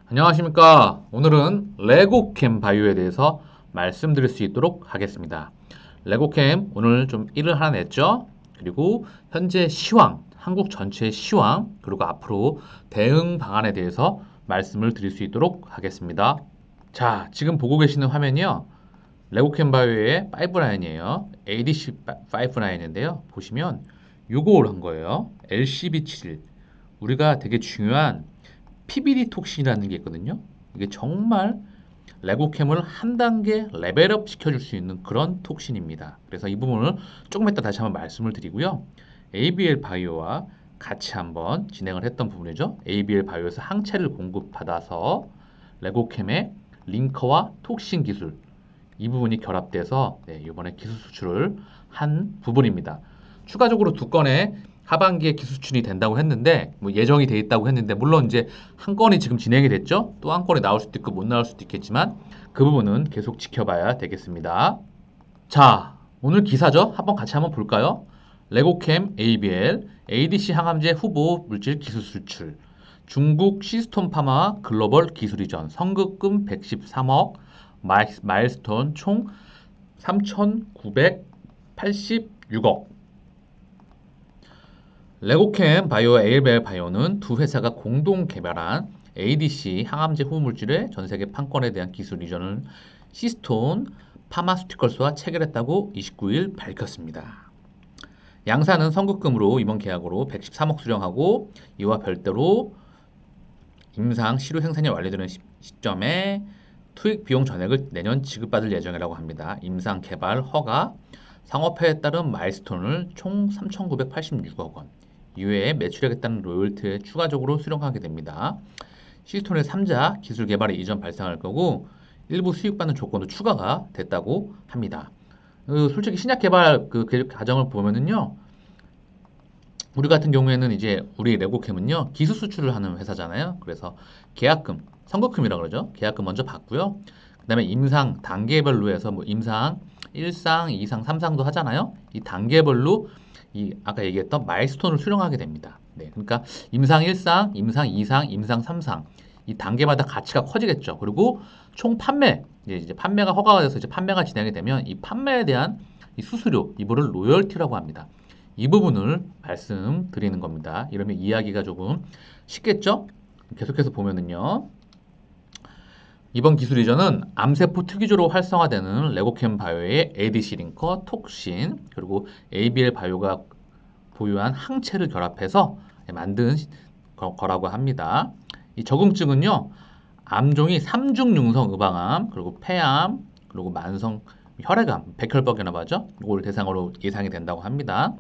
안녕하십니까. 오늘은 레고캠 바이오에 대해서 말씀드릴 수 있도록 하겠습니다. 레고캠 오늘 좀 일을 하나 냈죠. 그리고 현재 시황, 한국 전체의 시황, 그리고 앞으로 대응 방안에 대해서 말씀을 드릴 수 있도록 하겠습니다. 자, 지금 보고 계시는 화면이요. 레고캠 바이오의 파이프라인이에요. ADC 파이프라인인데요. 보시면 요걸 한 거예요. LCB71. 우리가 되게 중요한 PBD 톡신이라는 게 있거든요. 이게 정말 레고캠을 한 단계 레벨업 시켜줄 수 있는 그런 톡신입니다. 그래서 이 부분을 조금 이따 다시 한번 말씀을 드리고요. ABL 바이오와 같이 한번 진행을 했던 부분이죠. ABL 바이오에서 항체를 공급받아서 레고캠의 링커와 톡신 기술 이 부분이 결합돼서 이번에 기술 수출을 한 부분입니다. 추가적으로 두 건의 하반기에 기술 수출이 된다고 했는데 뭐 예정이 돼 있다고 했는데 물론 이제 한 건이 지금 진행이 됐죠. 또 한 건이 나올 수도 있고 못 나올 수도 있겠지만 그 부분은 계속 지켜봐야 되겠습니다. 자, 오늘 기사죠. 한번 볼까요? 레고캠 ABL ADC 항암제 후보 물질 기술 수출 중국 시스톤 파마 글로벌 기술 이전 선급금 113억 마일스톤 총 3,986억. 레고캠 바이오와 에일벨 바이오는 두 회사가 공동 개발한 ADC 항암제 후물질의 전 세계 판권에 대한 기술 이전을 시스톤 파마스티컬스와 체결했다고 29일 밝혔습니다. 양사는 선급금으로 이번 계약으로 113억 수령하고 이와 별도로 임상 시료 생산이 완료되는 시점에 투입 비용 전액을 내년 지급받을 예정이라고 합니다. 임상 개발 허가, 상업화에 따른 마일스톤을 총 3,986억 원, 이외에 매출액에 따른 로열티에 추가적으로 수령하게 됩니다. 시스톤의 3자 기술 개발에 이전 발생할 거고 일부 수익받는 조건도 추가가 됐다고 합니다. 솔직히 신약 개발 그 과정을 보면은요. 우리 같은 경우에는 이제 우리 레고캠은요 기술 수출을 하는 회사잖아요. 그래서 계약금, 선급금이라고 그러죠. 계약금 먼저 받고요. 그다음에 임상 단계별로 해서 뭐 임상 1상, 2상, 3상도 하잖아요. 이 단계별로 이 아까 얘기했던 마일스톤을 수령하게 됩니다. 네, 그러니까 임상 1상, 임상 2상, 임상 3상 이 단계마다 가치가 커지겠죠. 그리고 총 판매 이제 판매가 허가가 돼서 이제 판매가 진행이 되면 이 판매에 대한 이 수수료 이거를 로열티라고 합니다. 이 부분을 말씀드리는 겁니다. 이러면 이야기가 조금 쉽겠죠? 계속해서 보면은요. 이번 기술 이전은 암세포 특이조로 활성화되는 레고캠 바이오의 ADC 링커, 톡신, 그리고 ABL 바이오가 보유한 항체를 결합해서 만든 거라고 합니다. 이 적응증은요. 암종이 삼중융성 의방암, 그리고 폐암, 그리고 만성 혈액암, 백혈병이라고 하죠. 이걸 대상으로 예상이 된다고 합니다.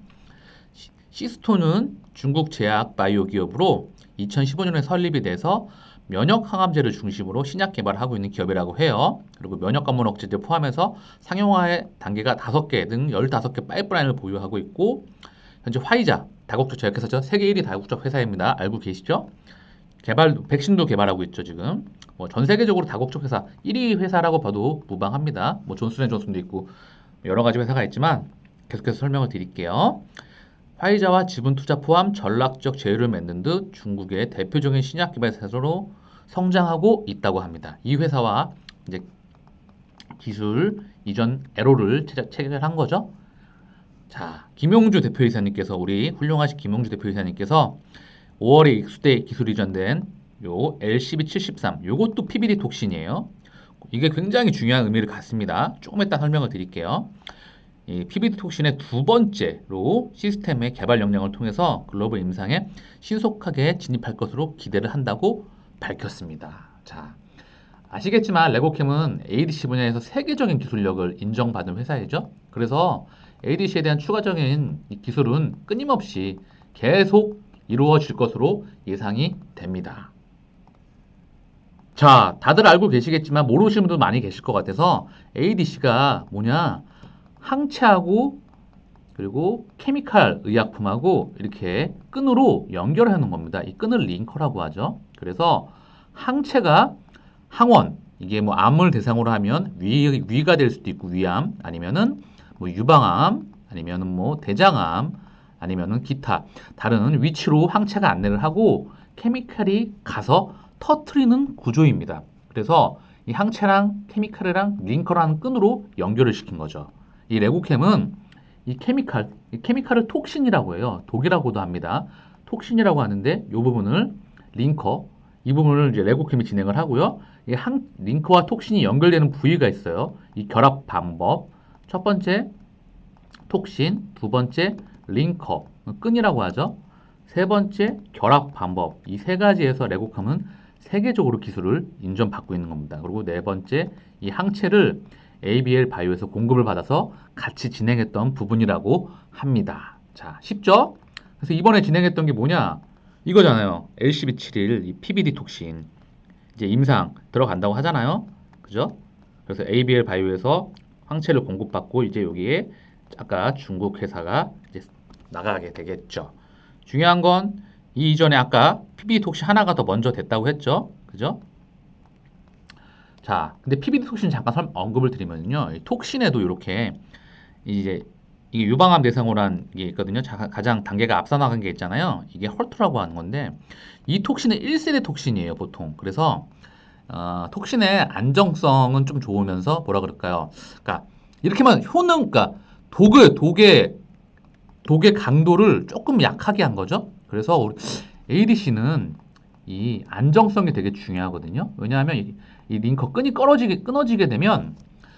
시스톤은 중국 제약 바이오 기업으로 2015년에 설립이 돼서 면역 항암제를 중심으로 신약 개발을 하고 있는 기업이라고 해요. 그리고 면역 감문 억제제 포함해서 상용화의 단계가 5개 등 15개 파이프라인을 보유하고 있고 현재 화이자, 다국적 제약회사죠. 세계 1위 다국적 회사입니다. 알고 계시죠? 백신도 개발하고 있죠, 지금. 전 세계적으로 다국적 회사 1위 회사라고 봐도 무방합니다. 존슨앤존슨도 있고 여러 가지 회사가 있지만 계속해서 설명을 드릴게요. 화이자와 지분 투자 포함 전략적 제휴를 맺는 듯 중국의 대표적인 신약 개발 회사로 성장하고 있다고 합니다. 이 회사와 이제 기술 이전 애로를 체결한 거죠. 자, 김용주 대표이사님께서 우리 훌륭하신 김용주 대표이사님께서 5월에 익수대 기술 이전된 요 LCB73 요것도 PBD 톡신이에요. 이게 굉장히 중요한 의미를 갖습니다. 조금 이따 설명을 드릴게요. 이 PBD 톡신의 두 번째로 시스템의 개발 역량을 통해서 글로벌 임상에 신속하게 진입할 것으로 기대를 한다고 밝혔습니다. 자, 아시겠지만 레고캠은 ADC 분야에서 세계적인 기술력을 인정받은 회사이죠. 그래서 ADC에 대한 추가적인 기술은 끊임없이 계속 이루어질 것으로 예상이 됩니다. 자, 다들 알고 계시겠지만 모르시는 분도 많이 계실 것 같아서 ADC가 뭐냐? 항체하고 그리고 케미칼 의약품하고 이렇게 끈으로 연결해 놓은 겁니다. 이 끈을 링커라고 하죠. 그래서 항체가 항원, 이게 뭐 암을 대상으로 하면 위가 될 수도 있고 위암, 아니면은 뭐 유방암, 아니면은 뭐 대장암, 아니면은 기타 다른 위치로 항체가 안내를 하고 케미칼이 가서 터트리는 구조입니다. 그래서 이 항체랑 케미칼이랑 링커라는 끈으로 연결을 시킨 거죠. 이 레고캠은 이 케미칼을 톡신이라고 해요. 독이라고도 합니다. 톡신이라고 하는데 이 부분을 링커, 이 부분을 이제 레고캠이 진행을 하고요. 이 링커와 톡신이 연결되는 부위가 있어요. 이 결합 방법. 첫 번째 톡신, 두 번째 링커, 끈이라고 하죠. 세 번째 결합 방법. 이 세 가지에서 레고캠은 세계적으로 기술을 인정받고 있는 겁니다. 그리고 네 번째 이 항체를 ABL 바이오에서 공급을 받아서 같이 진행했던 부분이라고 합니다. 자, 쉽죠? 그래서 이번에 진행했던 게 뭐냐? 이거잖아요. LCB71, 이 PBD 톡신. 이제 임상 들어간다고 하잖아요. 그죠? 그래서 ABL 바이오에서 항체를 공급받고 이제 여기에 아까 중국 회사가 이제 나가게 되겠죠. 중요한 건 이 이전에 아까 PBD 톡신 하나가 더 먼저 됐다고 했죠. 그죠? 자, 근데 PBD 톡신 잠깐 언급을 드리면요. 이 톡신에도 이렇게 이제 이게 유방암 대상으로 한 게 있거든요. 가장 단계가 앞서 나간 게 있잖아요. 이게 헐트라고 하는 건데 이 톡신은 1세대 톡신이에요, 보통. 그래서 톡신의 안정성은 좀 좋으면서 뭐라 그럴까요? 그러니까 이렇게만 그러니까 독의 강도를 조금 약하게 한 거죠. 그래서 우리 ADC는 이 안정성이 되게 중요하거든요. 왜냐하면 이 링커 끈이 끊어지게 되면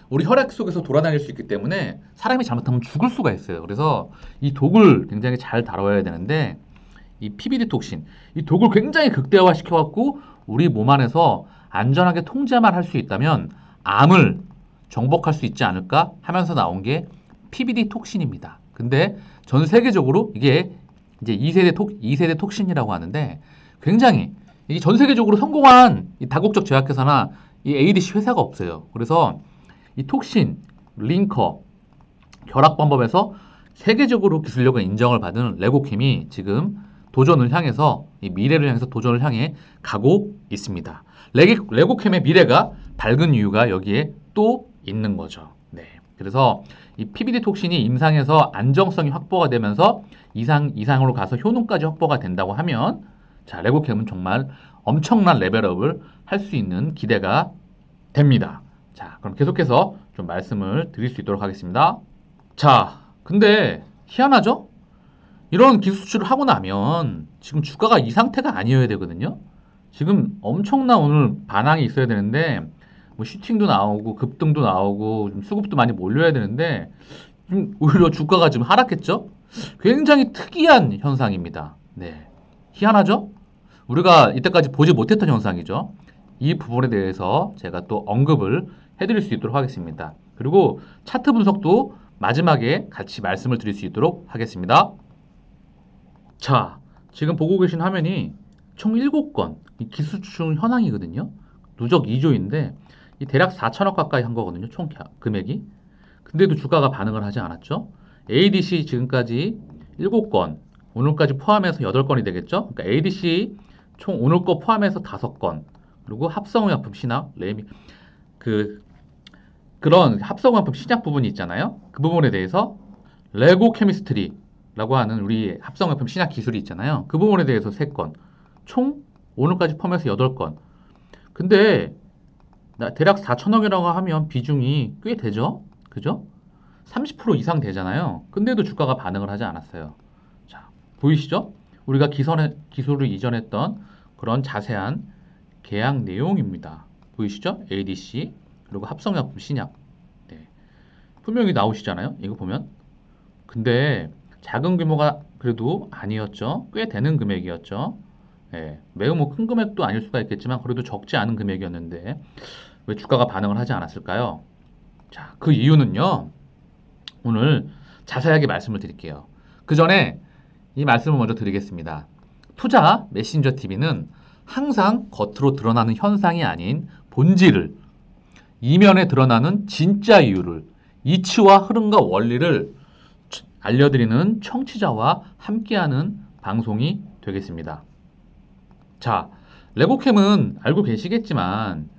우리 혈액 속에서 돌아다닐 수 있기 때문에 사람이 잘못하면 죽을 수가 있어요. 그래서 이 독을 굉장히 잘 다뤄야 되는데 이 PBD 톡신, 이 독을 굉장히 극대화 시켜갖고 우리 몸 안에서 안전하게 통제만 할 수 있다면 암을 정복할 수 있지 않을까 하면서 나온 게 PBD 톡신입니다. 근데 전 세계적으로 이게 이제 2세대 톡신이라고 하는데 굉장히 이게 전 세계적으로 성공한 이 다국적 제약회사나 이 ADC 회사가 없어요. 그래서 이 톡신, 링커, 결합 방법에서 세계적으로 기술력을 인정을 받은 레고캠이 지금 도전을 향해서 이 미래를 향해서 도전을 향해 가고 있습니다. 레고캠의 미래가 밝은 이유가 여기에 또 있는 거죠. 네. 그래서 이 PBD 톡신이 임상에서 안정성이 확보가 되면서 이상으로 가서 효능까지 확보가 된다고 하면 자, 레고캠은 정말 엄청난 레벨업을 할 수 있는 기대가 됩니다. 자, 그럼 계속해서 좀 말씀을 드릴 수 있도록 하겠습니다. 자, 근데 희한하죠? 이런 기술 수출을 하고 나면 지금 주가가 이 상태가 아니어야 되거든요. 지금 엄청난 오늘 반항이 있어야 되는데 뭐 슈팅도 나오고 급등도 나오고 좀 수급도 많이 몰려야 되는데 좀 오히려 주가가 지금 하락했죠? 굉장히 특이한 현상입니다. 네. 희한하죠? 우리가 이때까지 보지 못했던 현상이죠. 이 부분에 대해서 제가 또 언급을 해드릴 수 있도록 하겠습니다. 그리고 차트 분석도 마지막에 같이 말씀을 드릴 수 있도록 하겠습니다. 자, 지금 보고 계신 화면이 총 7건 기술추출 현황이거든요. 누적 2조인데 이 대략 4천억 가까이 한 거거든요. 총 금액이. 근데도 주가가 반응을 하지 않았죠. ADC 지금까지 7건, 오늘까지 포함해서 8건이 되겠죠. 그러니까 ADC 총 오늘 거 포함해서 5건, 그리고 합성의약품 신약, 그런 합성의약품 신약 부분이 있잖아요. 그 부분에 대해서 레고 케미스트리라고 하는 우리 합성의약품 신약 기술이 있잖아요. 그 부분에 대해서 3건, 총 오늘까지 포함해서 8건. 근데 대략 4천억이라고 하면 비중이 꽤 되죠? 그죠? 30% 이상 되잖아요. 근데도 주가가 반응을 하지 않았어요. 자, 보이시죠? 우리가 기술을 이전했던 그런 자세한 계약 내용입니다. 보이시죠? ADC 그리고 합성약품 신약. 네. 분명히 나오시잖아요. 이거 보면. 근데 작은 규모가 그래도 아니었죠. 꽤 되는 금액이었죠. 네. 매우 뭐 큰 금액도 아닐 수가 있겠지만 그래도 적지 않은 금액이었는데 왜 주가가 반응을 하지 않았을까요? 자, 그 이유는요. 오늘 자세하게 말씀을 드릴게요. 그 전에 이 말씀을 먼저 드리겠습니다. 투자 메신저 TV는 항상 겉으로 드러나는 현상이 아닌 본질을, 이면에 드러나는 진짜 이유를, 이치와 흐름과 원리를 알려드리는 청취자와 함께하는 방송이 되겠습니다. 자, 레고캠은 알고 계시겠지만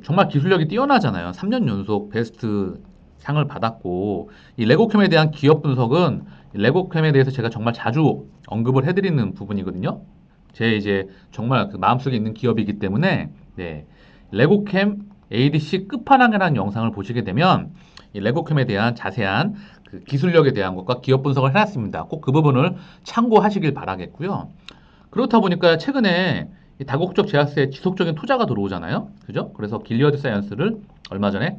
정말 기술력이 뛰어나잖아요. 3년 연속 베스트 상을 받았고 이 레고캠에 대한 기업 분석은 레고캠에 대해서 제가 정말 자주 언급을 해드리는 부분이거든요. 제 이제 정말 그 마음속에 있는 기업이기 때문에 네, 레고캠 ADC 끝판왕이라는 영상을 보시게 되면 이 레고캠에 대한 자세한 그 기술력에 대한 것과 기업 분석을 해놨습니다. 꼭 그 부분을 참고하시길 바라겠고요. 그렇다 보니까 최근에 이 다국적 제약사에 지속적인 투자가 들어오잖아요. 그죠? 그래서 길리어드 사이언스를 얼마 전에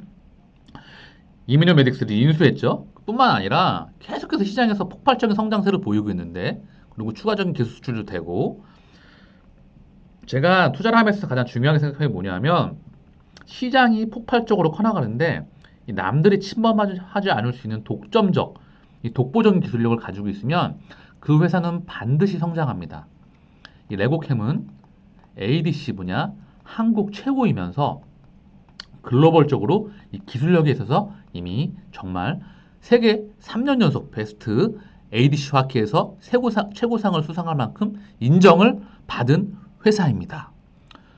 이미노메딕스를 인수했죠. 뿐만 아니라 계속해서 시장에서 폭발적인 성장세를 보이고 있는데, 그리고 추가적인 기술 수출도 되고, 제가 투자를 하면서 가장 중요하게 생각하는 게 뭐냐면 시장이 폭발적으로 커나가는데 이 남들이 침범하지 않을 수 있는 독점적, 이 독보적인 기술력을 가지고 있으면 그 회사는 반드시 성장합니다. 이 레고캠은 ADC 분야 한국 최고이면서 글로벌적으로 이 기술력에 있어서 이미 정말 세계 3년 연속 베스트 ADC 화키에서 최고상을 수상할 만큼 인정을 받은 회사입니다.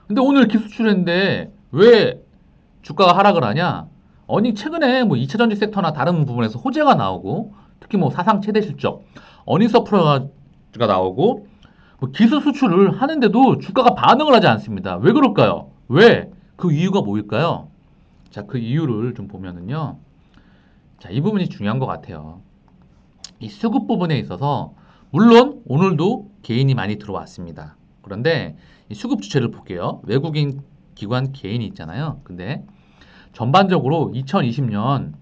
근데 오늘 기술 출했는데 왜 주가가 하락을 하냐? 아니 최근에 뭐 2차 전지 섹터나 다른 부분에서 호재가 나오고 특히 뭐 사상 최대 실적 어닝 서프라이즈가 나오고 뭐 기술 수출을 하는데도 주가가 반응을 하지 않습니다. 왜 그럴까요? 왜? 그 이유가 뭐일까요? 자, 그 이유를 좀 보면은요. 자, 이 부분이 중요한 것 같아요. 이 수급 부분에 있어서 물론 오늘도 개인이 많이 들어왔습니다. 그런데 이 수급 주체를 볼게요. 외국인 기관 개인이 있잖아요. 근데 전반적으로 2020년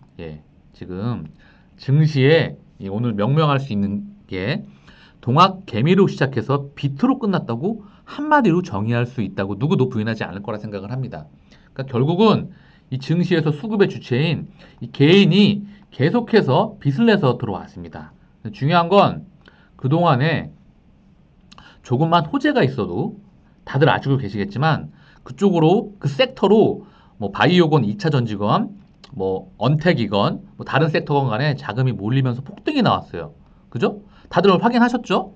지금 증시에 오늘 명명할 수 있는 게 동학 개미로 시작해서 비트로 끝났다고 한마디로 정의할 수 있다고 누구도 부인하지 않을 거라 생각을 합니다. 그러니까 결국은 이 증시에서 수급의 주체인 이 개인이 계속해서 빚을 내서 들어왔습니다. 중요한 건 그동안에 조금만 호재가 있어도 다들 아시고 계시겠지만 그쪽으로 그 섹터로 뭐 바이오건 2차 전지건 뭐 언택이건 뭐 다른 섹터건 간에 자금이 몰리면서 폭등이 나왔어요. 그죠? 다들 확인하셨죠?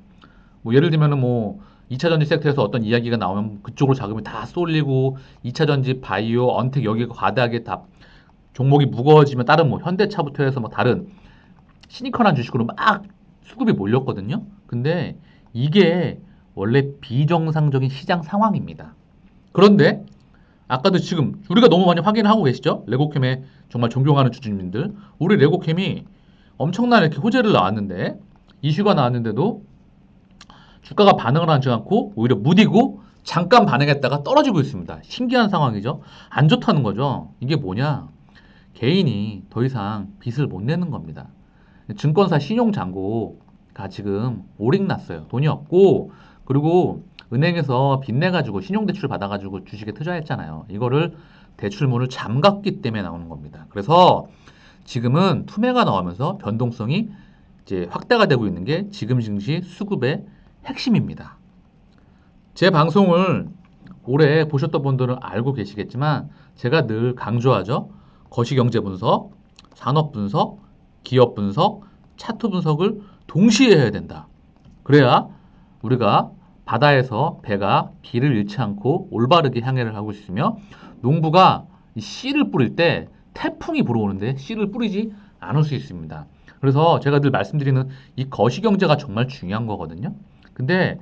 뭐 예를 들면은 뭐 2차 전지 섹터에서 어떤 이야기가 나오면 그쪽으로 자금이 다 쏠리고 2차 전지 바이오 언택 여기가 과다하게 다 종목이 무거워지면 다른 뭐 현대차부터 해서 뭐 다른 시니컬한 주식으로 막 수급이 몰렸거든요. 근데 이게 원래 비정상적인 시장 상황입니다. 그런데 아까도 지금 우리가 너무 많이 확인하고 계시죠? 레고캠에 정말 존경하는 주주님들, 우리 레고캠이 엄청난 이렇게 호재를 나왔는데 이슈가 나왔는데도 주가가 반응을 하지 않고 오히려 무디고 잠깐 반응했다가 떨어지고 있습니다. 신기한 상황이죠. 안 좋다는 거죠. 이게 뭐냐? 개인이 더 이상 빚을 못 내는 겁니다. 증권사 신용잔고가 지금 오링 났어요. 돈이 없고 그리고 은행에서 빚 내가지고 신용대출 받아가지고 주식에 투자했잖아요. 이거를 대출문을 잠갔기 때문에 나오는 겁니다. 그래서 지금은 투매가 나오면서 변동성이 이제 확대가 되고 있는 게 지금 증시 수급의 핵심입니다. 제 방송을 오래 보셨던 분들은 알고 계시겠지만 제가 늘 강조하죠. 거시경제 분석, 산업 분석, 기업 분석, 차트 분석을 동시에 해야 된다. 그래야 우리가 바다에서 배가 길을 잃지 않고 올바르게 항해를 하고 있으며 농부가 씨를 뿌릴 때 태풍이 불어오는데 씨를 뿌리지 않을 수 있습니다. 그래서 제가 늘 말씀드리는 이 거시경제가 정말 중요한 거거든요. 근데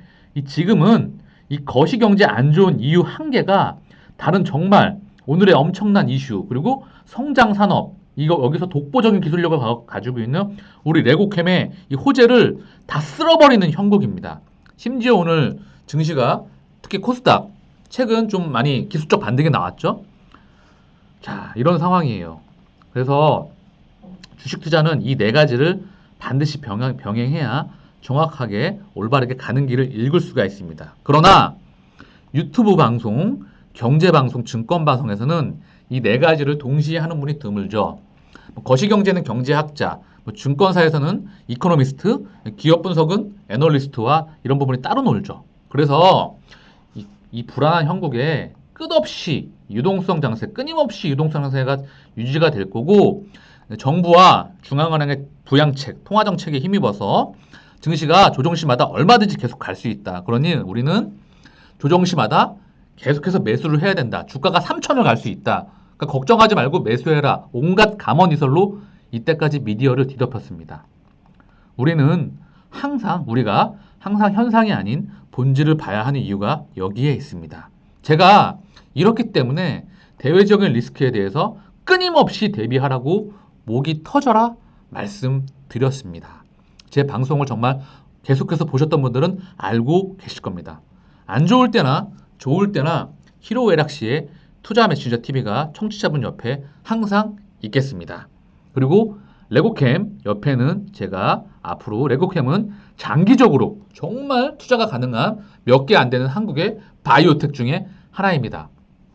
지금은 이 거시경제 안 좋은 이유 한 개가 다른 정말 오늘의 엄청난 이슈 그리고 성장 산업 이거 여기서 독보적인 기술력을 가지고 있는 우리 레고캠의 이 호재를 다 쓸어버리는 형국입니다. 심지어 오늘 증시가 특히 코스닥 최근 좀 많이 기술적 반등이 나왔죠. 자, 이런 상황이에요. 그래서 주식 투자는 이 네 가지를 반드시 병행해야 정확하게 올바르게 가는 길을 읽을 수가 있습니다. 그러나 유튜브 방송, 경제 방송, 증권 방송에서는 이 네 가지를 동시에 하는 분이 드물죠. 거시경제는 경제학자, 증권사에서는 이코노미스트, 기업 분석은 애널리스트와 이런 부분이 따로 놀죠. 그래서 이 불안한 형국에 끝없이 유동성 장세, 끊임없이 유동성 장세가 유지가 될 거고 정부와 중앙은행의 부양책, 통화정책에 힘입어서 증시가 조정시마다 얼마든지 계속 갈 수 있다. 그러니 우리는 조정시마다 계속해서 매수를 해야 된다. 주가가 3천을 갈 수 있다. 그러니까 걱정하지 말고 매수해라. 온갖 감언이설로 이때까지 미디어를 뒤덮였습니다. 우리는 항상 우리가 항상 현상이 아닌 본질을 봐야 하는 이유가 여기에 있습니다. 제가 이렇기 때문에 대외적인 리스크에 대해서 끊임없이 대비하라고 목이 터져라 말씀드렸습니다. 제 방송을 정말 계속해서 보셨던 분들은 알고 계실 겁니다. 안 좋을 때나 좋을 때나 히로에락시의 투자 메신저 TV가 청취자분 옆에 항상 있겠습니다. 그리고 레고캠 옆에는 제가 앞으로 레고캠은 장기적으로 정말 투자가 가능한 몇 개 안 되는 한국의 바이오텍 중에 하나입니다.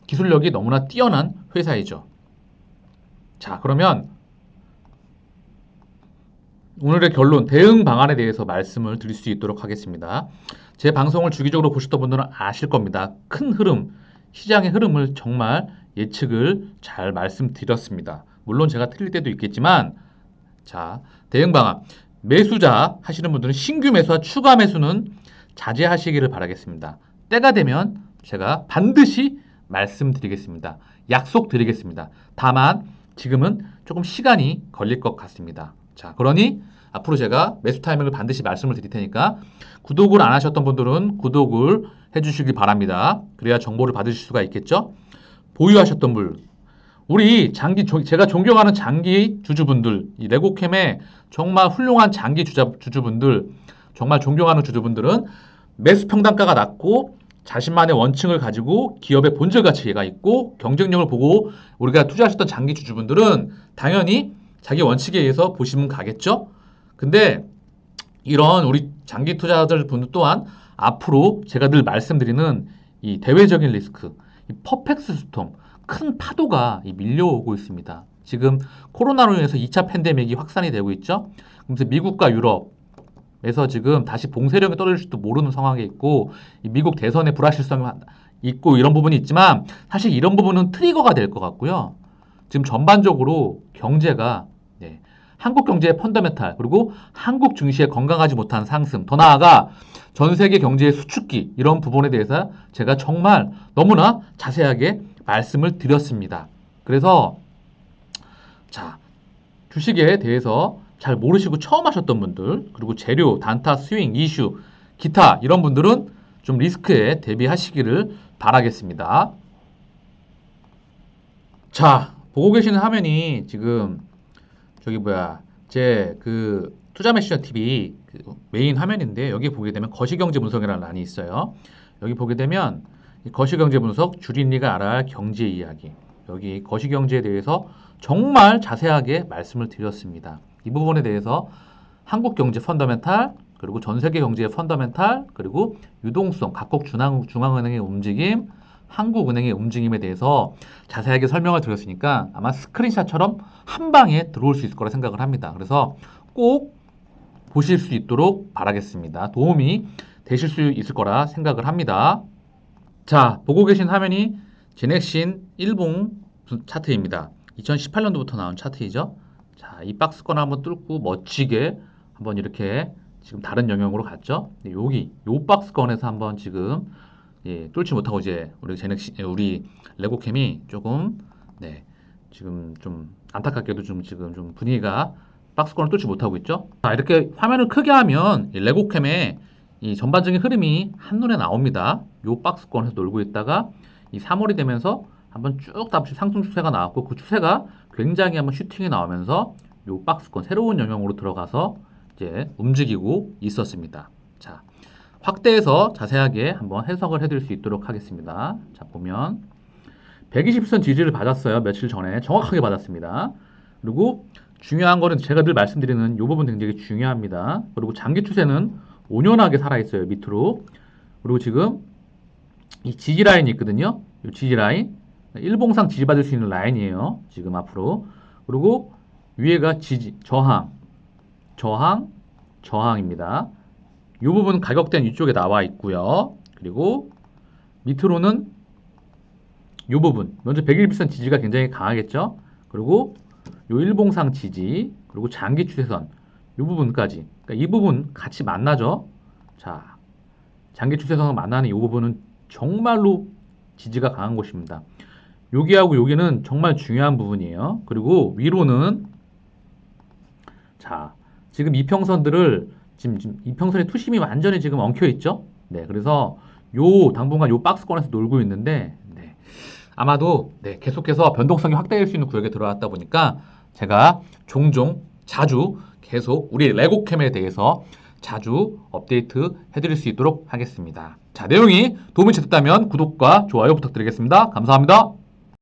기술력이 너무나 뛰어난 회사이죠. 자, 그러면 오늘의 결론, 대응 방안에 대해서 말씀을 드릴 수 있도록 하겠습니다. 제 방송을 주기적으로 보셨던 분들은 아실 겁니다. 큰 흐름, 시장의 흐름을 정말 예측을 잘 말씀드렸습니다. 물론 제가 틀릴 때도 있겠지만, 자, 대응 방안. 매수자 하시는 분들은 신규 매수와 추가 매수는 자제하시기를 바라겠습니다. 때가 되면 제가 반드시 말씀드리겠습니다. 약속드리겠습니다. 다만 지금은 조금 시간이 걸릴 것 같습니다. 자, 그러니 앞으로 제가 매수 타이밍을 반드시 말씀을 드릴 테니까 구독을 안 하셨던 분들은 구독을 해주시기 바랍니다. 그래야 정보를 받으실 수가 있겠죠? 보유하셨던 분, 우리 제가 존경하는 장기 주주분들, 이 레고캠의 정말 훌륭한 장기 주주분들, 정말 존경하는 주주분들은 매수 평단가가 낮고 자신만의 원칙을 가지고 기업의 본질 가치가 있고 경쟁력을 보고 우리가 투자하셨던 장기 주주분들은 당연히 자기 원칙에 의해서 보시면 가겠죠? 근데 이런 우리 장기 투자자들 분들 또한 앞으로 제가 늘 말씀드리는 이 대외적인 리스크, 이 퍼펙트 스톰, 큰 파도가 밀려오고 있습니다. 지금 코로나로 인해서 2차 팬데믹이 확산이 되고 있죠. 그래서 미국과 유럽에서 지금 다시 봉쇄령이 떨어질지도 모르는 상황에 있고 미국 대선의 불확실성이 있고 이런 부분이 있지만 사실 이런 부분은 트리거가 될 것 같고요. 지금 전반적으로 경제가 한국 경제의 펀더멘탈 그리고 한국 증시의 건강하지 못한 상승 더 나아가 전 세계 경제의 수축기 이런 부분에 대해서 제가 정말 너무나 자세하게 말씀을 드렸습니다. 그래서 자, 주식에 대해서 잘 모르시고 처음 하셨던 분들 그리고 재료, 단타, 스윙, 이슈, 기타 이런 분들은 좀 리스크에 대비하시기를 바라겠습니다. 자, 보고 계시는 화면이 지금 저기 제 그 투자 메시저 TV 그 메인 화면인데 여기 보게 되면 거시경제 분석이라는 란이 있어요. 여기 보게 되면 거시경제 분석 주린이가 알아야 할 경제 이야기. 여기 거시경제에 대해서 정말 자세하게 말씀을 드렸습니다. 이 부분에 대해서 한국 경제 펀더멘탈 그리고 전 세계 경제의 펀더멘탈 그리고 유동성 각국 중앙은행의 움직임 한국은행의 움직임에 대해서 자세하게 설명을 드렸으니까 아마 스크린샷처럼 한 방에 들어올 수 있을 거라 생각을 합니다. 그래서 꼭 보실 수 있도록 바라겠습니다. 도움이 되실 수 있을 거라 생각을 합니다. 자, 보고 계신 화면이 제넥신 일봉 차트입니다. 2018년도부터 나온 차트이죠. 자, 이 박스권 한번 뚫고 멋지게 한번 이렇게 지금 다른 영역으로 갔죠. 여기 요 박스권에서 한번 지금 뚫지 못하고 이제 우리 레고캠이 조금 지금 좀 안타깝게도 지금 좀 분위기가 박스권을 뚫지 못하고 있죠. 자, 이렇게 화면을 크게 하면 이 레고캠의 이 전반적인 흐름이 한눈에 나옵니다. 요 박스권에서 놀고 있다가 이 3월이 되면서 한번 쭉 다시 상승 추세가 나왔고 그 추세가 굉장히 한번 슈팅이 나오면서 요 박스권 새로운 영역으로 들어가서 이제 움직이고 있었습니다. 자, 확대해서 자세하게 한번 해석을 해드릴 수 있도록 하겠습니다. 자, 보면 120선 지지를 받았어요. 며칠 전에 정확하게 받았습니다. 그리고 중요한 거는 제가 늘 말씀드리는 이 부분 굉장히 중요합니다. 그리고 장기 추세는 온연하게 살아있어요. 밑으로. 그리고 지금 이 지지 라인이 있거든요. 이 지지 라인 일봉상 지지받을 수 있는 라인이에요. 지금 앞으로. 그리고 위에가 지지, 저항입니다. 이 부분 가격대는 이쪽에 나와 있고요. 그리고 밑으로는 이 부분 먼저 121선 지지가 굉장히 강하겠죠. 그리고 이 일봉상 지지 그리고 장기 추세선 이 부분까지 그러니까 이 부분 같이 만나죠. 자, 장기 추세선과 만나는 이 부분은 정말로 지지가 강한 곳입니다. 여기하고 여기는 정말 중요한 부분이에요. 그리고 위로는 자, 지금 이평선들을 지금 이평선의 투심이 완전히 지금 엉켜 있죠. 네, 그래서 요 당분간 요 박스권에서 놀고 있는데, 네, 아마도 네, 계속해서 변동성이 확대될 수 있는 구역에 들어왔다 보니까 제가 종종 자주 계속 우리 레고캠에 대해서 자주 업데이트 해드릴 수 있도록 하겠습니다. 자, 내용이 도움이 되셨다면 구독과 좋아요 부탁드리겠습니다. 감사합니다.